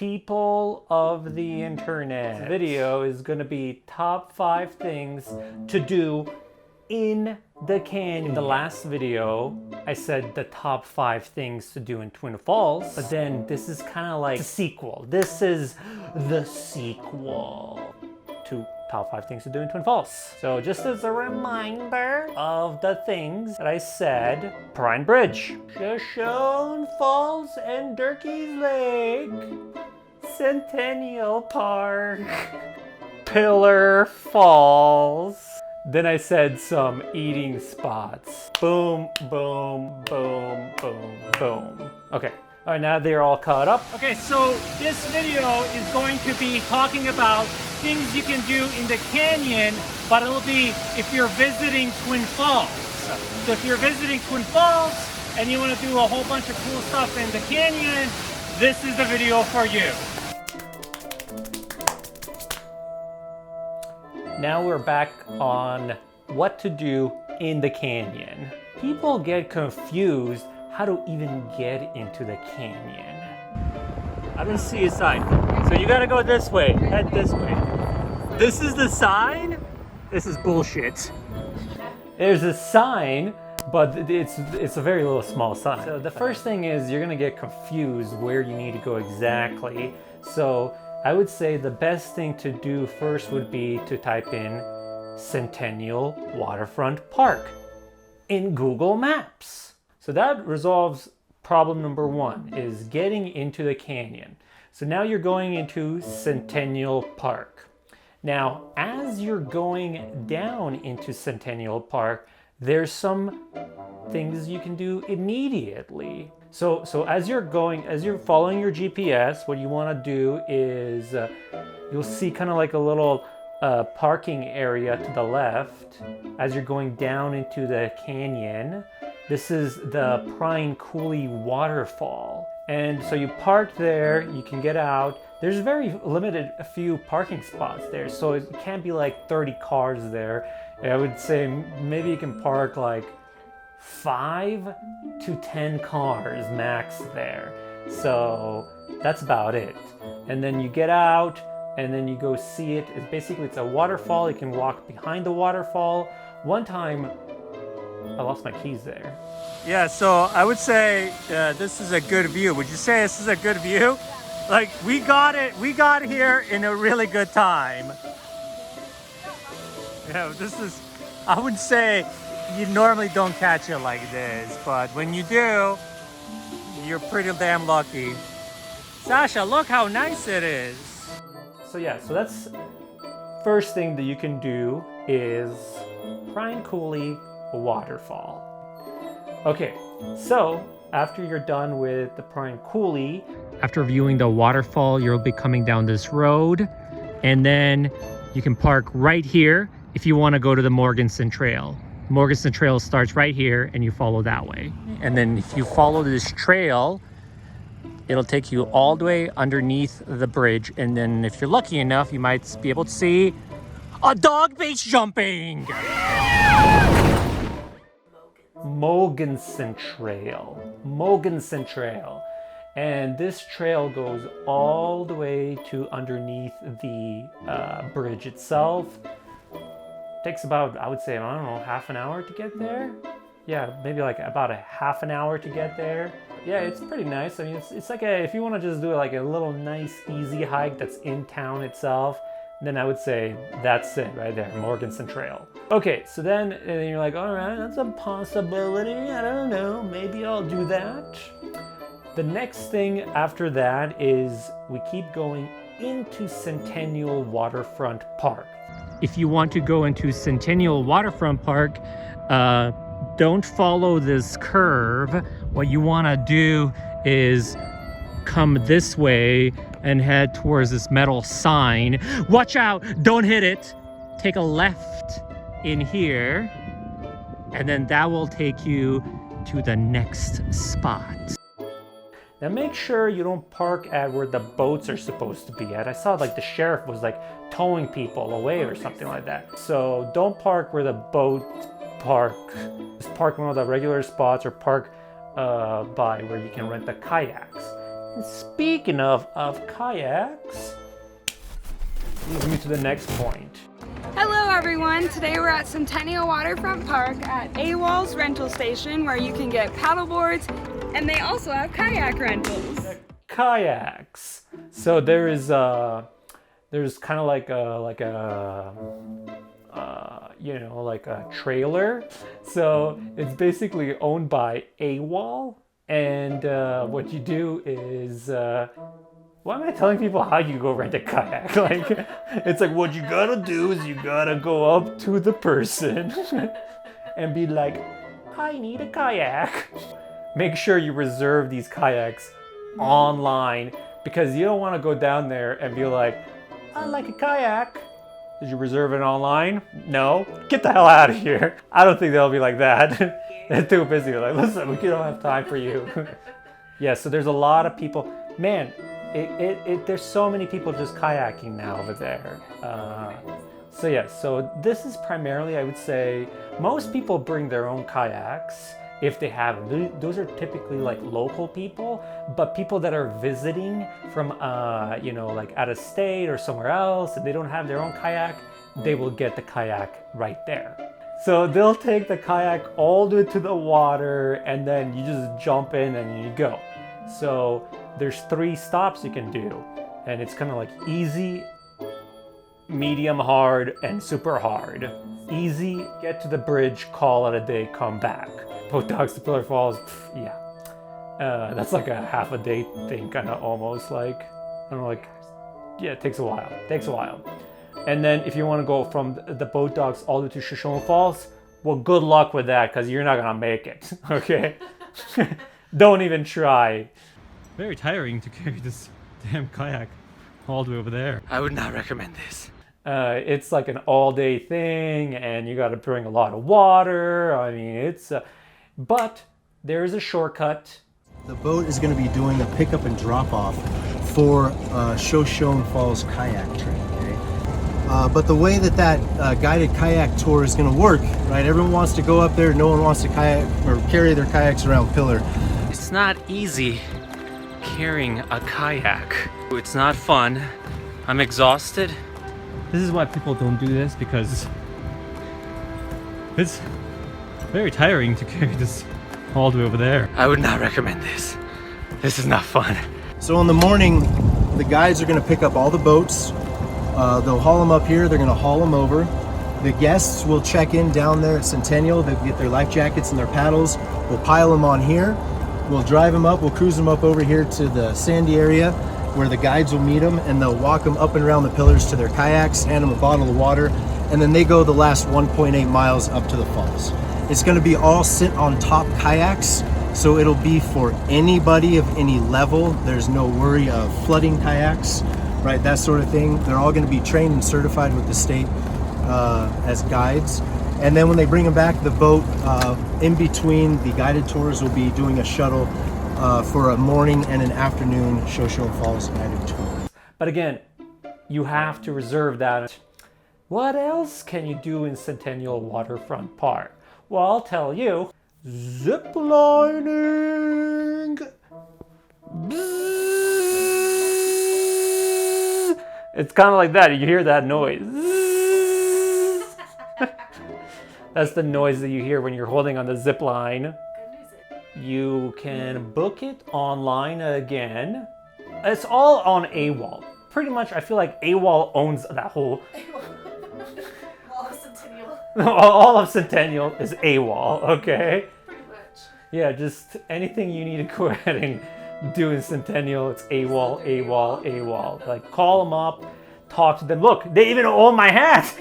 People of the internet, this video is going to be top 5 things to do in the canyon. In the last video, I said the top 5 things to do in Twin Falls, but then this is kind of like the sequel. This is the sequel to top 5 things to do in Twin Falls. So just as a reminder of the things that I said, Prime Bridge, Hoshone Falls and Durkee's Lake, Centennial Park, Pillar Falls. Then I said some eating spots. Boom, boom, boom, boom, boom. Okay, all right, now they're all caught up. Okay, so this video is going to be talking about things you can do in the canyon, but it'll be if you're visiting Twin Falls. So if you're visiting Twin Falls and you want to do a whole bunch of cool stuff in the canyon, this is the video for you. Now we're back on what to do in the canyon. People get confused how to even get into the canyon. I don't see a sign. So you gotta go this way, head this way. This is the sign? This is bullshit. There's a sign, but it's a very little small sign. So the first thing is you're gonna get confused where you need to go exactly. So I would say the best thing to do first would be to type in Centennial Waterfront Park in Google Maps. So that resolves problem number 1, is getting into the canyon. So now you're going into Centennial Park. Now, as you're going down into Centennial Park, there's some things you can do immediately. So as you're following your GPS, what you want to do is you'll see kind of like a little parking area to the left as you're going down into the canyon. This is the Pine Coulee waterfall. And so you park there, you can get out. There's very limited a few parking spots there, so it can't be like 30 cars there. I would say maybe you can park like 5 to 10 cars max there. So that's about it. And then you get out and then you go see it. It's a waterfall. You can walk behind the waterfall. One time I lost my keys there. Yeah, so I would say this is a good view. Would you say this is a good view? Like, we got here in a really good time. Yeah, this is, I would say you normally don't catch it like this, but when you do, you're pretty damn lucky. Sasha, look how nice it is. So yeah, so that's first thing that you can do is Pine Coulee waterfall. Okay, so after you're done with the Pine Coulee, after viewing the waterfall, you'll be coming down this road, and then you can park right here if you want to go to the Morganson Trail. Morganson Trail starts right here and you follow that way. And then if you follow this trail, it'll take you all the way underneath the bridge. And then if you're lucky enough, you might be able to see a dog base jumping. Morganson Trail. And this trail goes all the way to underneath the bridge itself. Takes about, I would say, I don't know, half an hour to get there. Yeah, maybe like about a half an hour to get there. Yeah, it's pretty nice. I mean, it's like if you want to just do like a little nice, easy hike that's in town itself, then I would say that's it right there, Morganson Trail. Okay, so then and you're like, all right, that's a possibility. I don't know, maybe I'll do that. The next thing after that is we keep going into Centennial Waterfront Park. If you want to go into Centennial Waterfront Park, don't follow this curve. What you want to do is come this way and head towards this metal sign. Watch out, don't hit it. Take a left in here, and then that will take you to the next spot. Now make sure you don't park at where the boats are supposed to be at. I saw like the sheriff was like towing people away or something like that. So don't park where the boat park. Just park one of the regular spots or park by where you can rent the kayaks. And speaking of kayaks, leads me to the next point. Hello everyone, today we're at Centennial Waterfront Park at AWOL's rental station where you can get paddle boards and they also have kayak rentals. Kayaks. So there's kind of like a trailer. So it's basically owned by AWOL, and what you do is why am I telling people how you go rent a kayak? Like, it's like what you gotta do is you gotta go up to the person and be like, I need a kayak. Make sure you reserve these kayaks online, because you don't want to go down there and be like, I like a kayak. Did you reserve it online? No. Get the hell out of here. I don't think they'll be like that. They're too busy. They're like, listen, we don't have time for you. Yeah, so there's a lot of people. Man, there's so many people just kayaking now over there. So this is primarily, I would say, most people bring their own kayaks. If they have them. Those are typically like local people, but people that are visiting from, like out of state or somewhere else, and they don't have their own kayak, they will get the kayak right there. So they'll take the kayak all the way to the water, and then you just jump in and you go. So there's 3 stops you can do, and it's kind of like easy, medium hard, and super hard. Easy, get to the bridge, call it a day, come back. Boat Docks to Pillar Falls, yeah. That's like a half a day thing, kind of almost like, I don't know, like, yeah, it takes a while. And then if you want to go from the Boat Docks all the way to Hoshone Falls, well, good luck with that, because you're not going to make it, okay? Don't even try. Very tiring to carry this damn kayak all the way over there. I would not recommend this. It's like an all-day thing, and you got to bring a lot of water. I mean, it's... but there is a shortcut. The boat is going to be doing a pickup and drop off for Hoshone Falls Kayak Train. Okay? But the way that guided kayak tour is going to work, right? Everyone wants to go up there. No one wants to kayak or carry their kayaks around Pillar. It's not easy carrying a kayak. It's not fun. I'm exhausted. This is why people don't do this, because it's very tiring to carry this all the way over there. I would not recommend this. This is not fun. So in the morning, the guides are going to pick up all the boats. They'll haul them up here. They're going to haul them over. The guests will check in down there at Centennial. They'll get their life jackets and their paddles. We'll pile them on here. We'll drive them up. We'll cruise them up over here to the sandy area where the guides will meet them, and they'll walk them up and around the pillars to their kayaks, hand them a bottle of water, and then they go the last 1.8 miles up to the falls. It's going to be all sit on top kayaks, so it'll be for anybody of any level. There's no worry of flooding kayaks, right? That sort of thing. They're all going to be trained and certified with the state as guides. And then when they bring them back, the boat in between the guided tours will be doing a shuttle for a morning and an afternoon Hoshone Falls guided tour. But again, you have to reserve that. What else can you do in Centennial Waterfront Park? Well, I'll tell you. Zip lining. It's kind of like that. You hear that noise. That's the noise that you hear when you're holding on the zip line. You can book it online again. It's all on AWOL. Pretty much, I feel like AWOL owns that whole... All of Centennial. All of Centennial is AWOL, okay? Pretty much. Yeah, just anything you need to go ahead and do in Centennial, it's AWOL, AWOL, AWOL. Like, call them up, talk to them. Look, they even own my hat!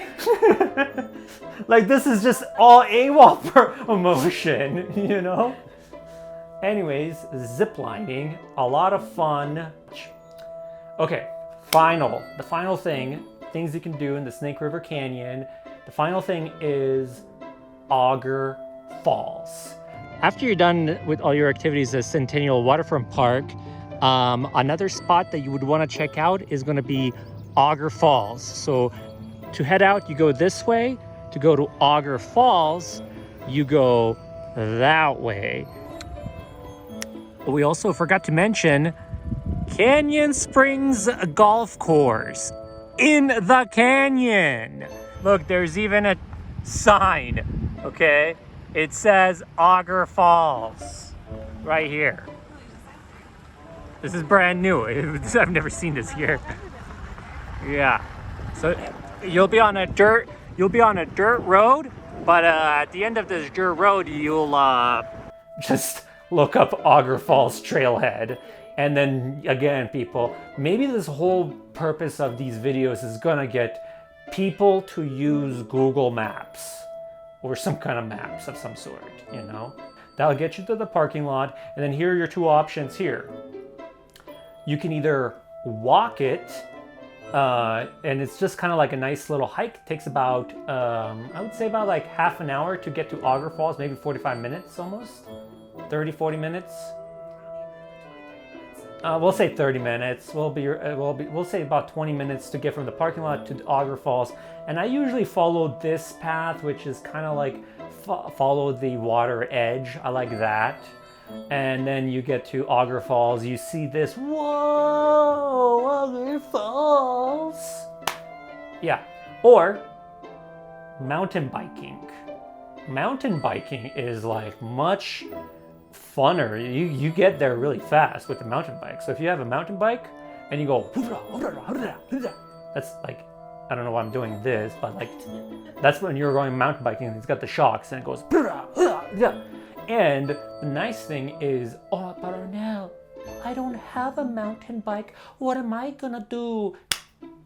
Like, this is just all AWOL promotion, you know? Anyways, ziplining, a lot of fun. Okay, the final thing, things you can do in the Snake River Canyon. The final thing is Auger Falls. After you're done with all your activities at Centennial Waterfront Park, another spot that you would want to check out is going to be Auger Falls. So to head out, you go this way. To go to Auger Falls, you go that way. We also forgot to mention Canyon Springs Golf Course in the canyon. Look, there's even a sign, okay? It says Auger Falls right here. This is brand new. I've never seen this here. Yeah. So you'll be on a dirt road, but at the end of this dirt road, you'll just look up Auger Falls Trailhead. And then again, people, maybe this whole purpose of these videos is gonna get people to use Google Maps or some kind of maps of some sort, you know? That'll get you to the parking lot. And then here are your two options here. You can either walk it, and it's just kind of like a nice little hike. It takes about, I would say about like half an hour to get to Auger Falls, maybe 45 minutes almost, 30, 40 minutes. We'll say 30 minutes. We'll say about 20 minutes to get from the parking lot to Auger Falls. And I usually follow this path, which is kind of like follow the water edge. I like that. And then you get to Auger Falls. You see this, whoa, Auger Falls. Yeah, or mountain biking. Mountain biking is like much funner. You get there really fast with the mountain bike. So if you have a mountain bike and you go, that's like, I don't know why I'm doing this, but like, that's when you're going mountain biking and it's got the shocks and it goes, and the nice thing is, oh, but now I don't have a mountain bike. What am I gonna do?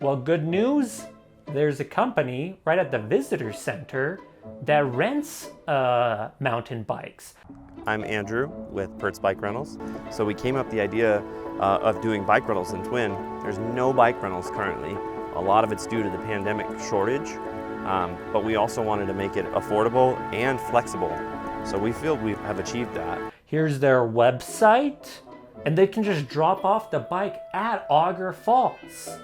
Well, good news. There's a company right at the visitor center that rents mountain bikes. I'm Andrew with Pert's Bike Rentals. So we came up with the idea of doing bike rentals in Twin. There's no bike rentals currently. A lot of it's due to the pandemic shortage, but we also wanted to make it affordable and flexible. So we feel we have achieved that. Here's their website, and they can just drop off the bike at Auger Falls.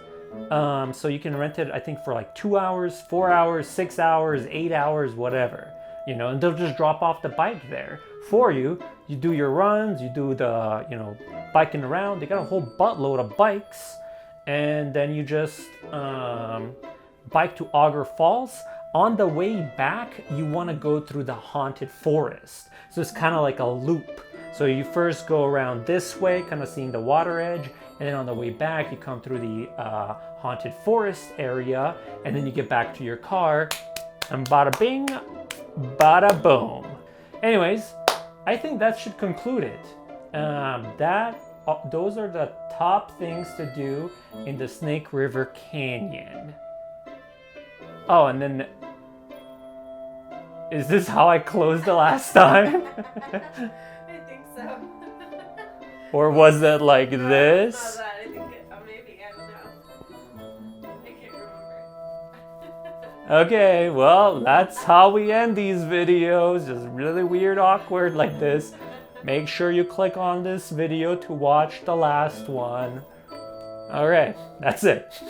So you can rent it, I think, for like 2 hours, 4 hours, 6 hours, 8 hours, whatever, you know, and they'll just drop off the bike there for you. You do your runs, you do the, you know, biking around. They got a whole buttload of bikes, and then you just bike to Auger Falls. On the way back, you want to go through the haunted forest. So it's kind of like a loop. So you first go around this way, kind of seeing the water edge, and then on the way back, you come through the haunted forest area, and then you get back to your car, and bada bing, bada boom. Anyways, I think that should conclude it. Those are the top things to do in the Snake River Canyon. Oh, and then, is this how I closed the last time? I think so. Or was it like this? Not that. I think maybe, I don't know. I can't remember. Okay, well, that's how we end these videos. Just really weird, awkward like this. Make sure you click on this video to watch the last one. All right, that's it.